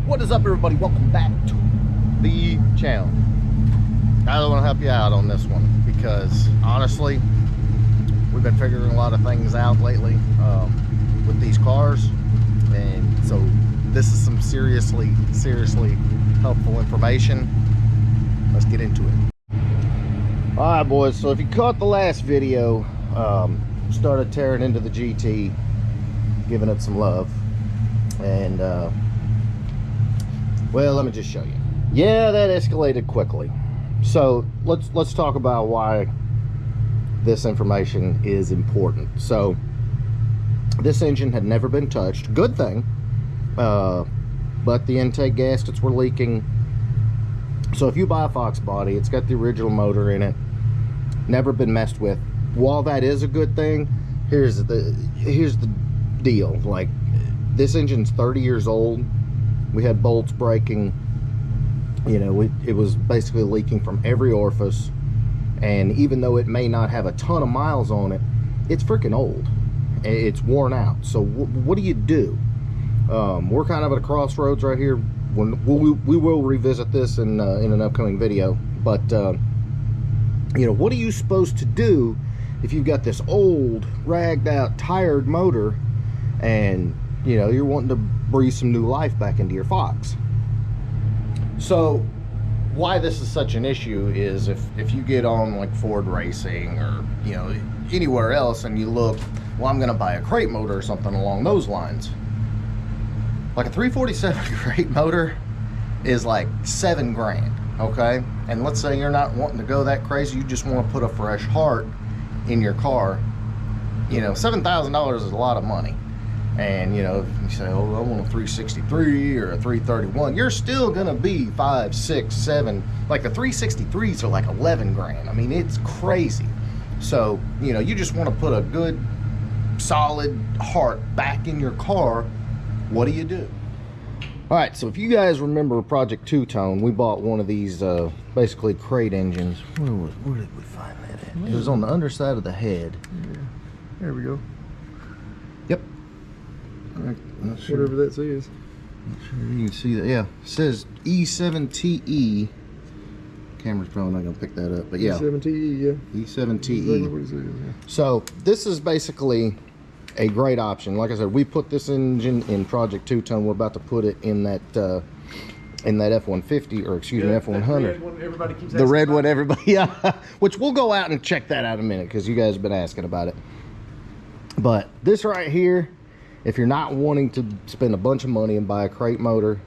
What is up, everybody? Welcome back to the channel. I want to help you out on this one because honestly, we've been figuring a lot of things out lately with these cars, and so this is some seriously helpful information. Let's get into it. All right, boys, so if you caught the last video, started tearing into the GT, giving it some love, and well, let me just show you. Yeah, that escalated quickly. So let's talk about why this information is important. So this engine had never been touched. Good thing. But the intake gaskets were leaking. So if you buy a Fox body, it's got the original motor in it, never been messed with. While that is a good thing, here's the deal. Like, this engine's 30 years old. We had bolts breaking, you know, it was basically leaking from every orifice, and even though it may not have a ton of miles on it, it's freaking old. It's worn out. So what do you do? We're kind of at a crossroads right here. We will revisit this in an upcoming video, but you know, what are you supposed to do if you've got this old, ragged out, tired motor, and you know, you're wanting to breathe some new life back into your Fox? So why this is such an issue is if you get on like Ford Racing or, you know, anywhere else, and you look, well, I'm gonna buy a crate motor or something along those lines. Like a 347 crate motor is like $7 grand, okay? And let's say you're not wanting to go that crazy, you just want to put a fresh heart in your car. You know, $7,000 is a lot of money. And you know, if you say, oh, I want a 363 or a 331, you're still gonna be 5, 6, 7. Like the 363s are like 11 grand. I mean, it's crazy. So, you know, you just want to put a good solid heart back in your car. What do you do? All right, so if you guys remember Project Two-Tone, we bought one of these basically crate engines. Where did we find that at? It was on the underside of the head. Yeah. There we go. Yep. Not sure. Whatever that says. Not sure you can see that. Yeah, it says E7TE. Camera's probably not gonna pick that up, but yeah. E7TE, yeah. E7TE. Exactly what it says, yeah. So this is basically a great option. Like I said, we put this engine in Project Two-Tone. We're about to put it in that F-150, or excuse me, F-100. Everybody keeps the red one, everybody, yeah. Which we'll go out and check that out in a minute because you guys have been asking about it. But this right here, if you're not wanting to spend a bunch of money and buy a crate motor,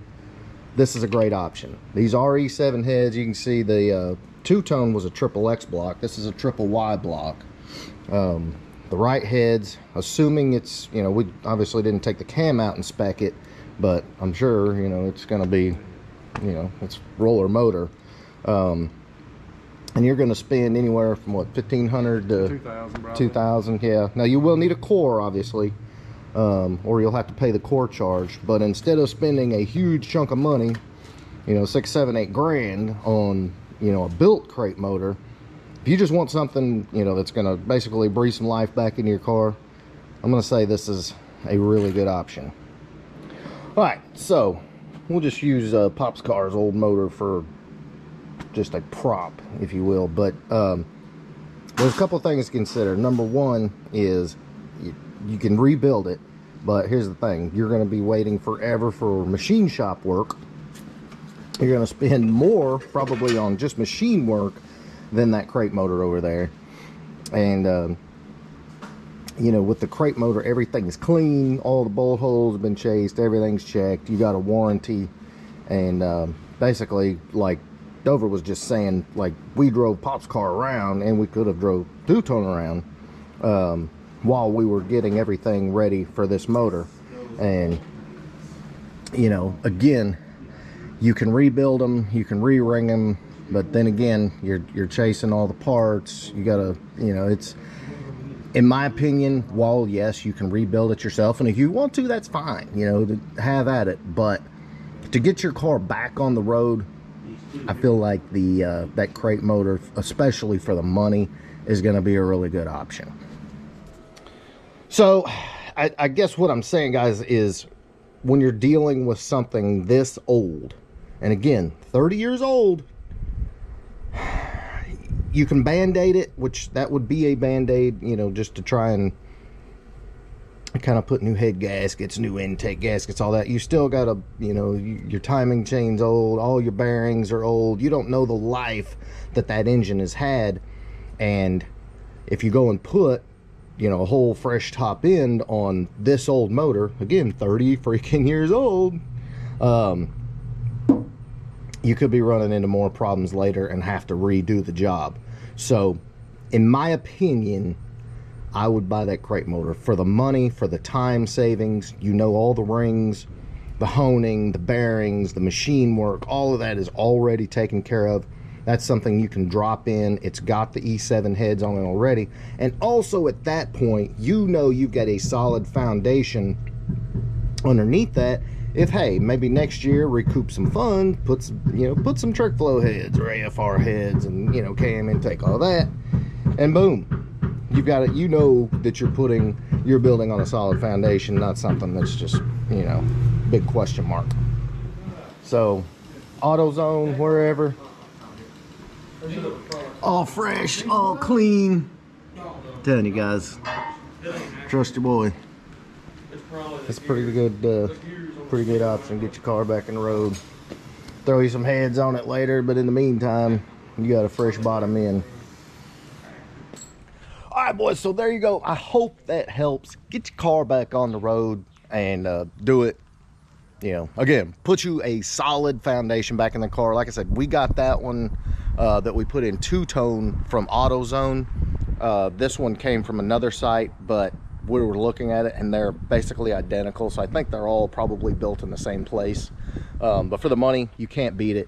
this is a great option. These are E7 heads. You can see the Two-Tone was a XXX block. This is a Y block. The right heads, assuming it's, you know, we obviously didn't take the cam out and spec it, but I'm sure, you know, it's going to be, you know, it's roller motor. And you're going to spend anywhere from what, $1,500 to 2,000, 2,000, yeah. Now you will need a core, obviously, or you'll have to pay the core charge. But instead of spending a huge chunk of money, you know, 6, 7, 8 grand on, you know, a built crate motor, if you just want something, you know, that's going to basically breathe some life back into your car, I'm going to say this is a really good option. All right, so we'll just use Pop's car's old motor for just a prop, if you will. But there's a couple of things to consider. Number one is you can rebuild it, but here's the thing. You're going to be waiting forever for machine shop work. You're going to spend more probably on just machine work than that crate motor over there. And you know, with the crate motor, everything is clean, all the bolt holes have been chased, everything's checked, you got a warranty. And basically, like Dover was just saying, like, we drove Pop's car around, and we could have drove Two-Tone around while we were getting everything ready for this motor. And you know, again, you can rebuild them, you can re-ring them, but then again, you're chasing all the parts. You gotta, you know, it's, in my opinion, while yes, you can rebuild it yourself, and if you want to, that's fine, you know, to have at it. But to get your car back on the road, I feel like the that crate motor, especially for the money, is going to be a really good option. So I guess what I'm saying, guys, is when you're dealing with something this old, and again, 30 years old, you can band-aid it, which that would be a band-aid, you know, just to try and kind of put new head gaskets, new intake gaskets, all that. You still got to, you know, your timing chain's old, all your bearings are old. You don't know the life that that engine has had. And if you go and put, you know, a whole fresh top end on this old motor, again, 30 freaking years old, you could be running into more problems later and have to redo the job. So in my opinion, I would buy that crate motor for the money, for the time savings. You know, all the rings, the honing, the bearings, the machine work, all of that is already taken care of. That's something you can drop in. It's got the E7 heads on it already. And also at that point, you know you've got a solid foundation underneath that. If, hey, maybe next year recoup some funds, put some trick flow heads or AFR heads and, you know, cam intake, all that, and boom, you've got it. You know that you're building on a solid foundation, not something that's just, you know, big question mark. So AutoZone, wherever, all fresh, all clean. I'm telling you guys, trust your boy. It's pretty good option. Get your car back in the road. Throw you some heads on it later, but in the meantime, you got a fresh bottom end. All right, boys, so there you go. I hope that helps. Get your car back on the road and do it. You know, again, put you a solid foundation back in the car. Like I said, we got that one that we put in two-tone from AutoZone. This one came from another site, but we were looking at it and they're basically identical, so I think they're all probably built in the same place. But for the money, you can't beat it.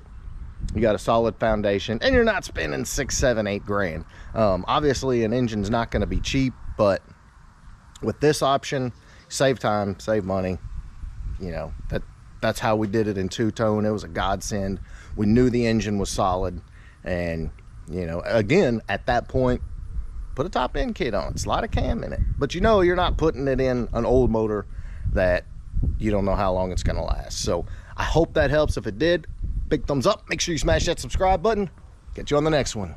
You got a solid foundation and you're not spending 6, 7, 8 grand. Obviously an engine's not going to be cheap, but with this option, save time, save money. You know, that's how we did it in two-tone. It was a godsend. We knew the engine was solid, and you know, again, at that point, put a top end kit on it, slide a cam in it, but you know you're not putting it in an old motor that you don't know how long it's going to last. So I hope that helps. If it did, big thumbs up. Make sure you smash that subscribe button. Catch you on the next one.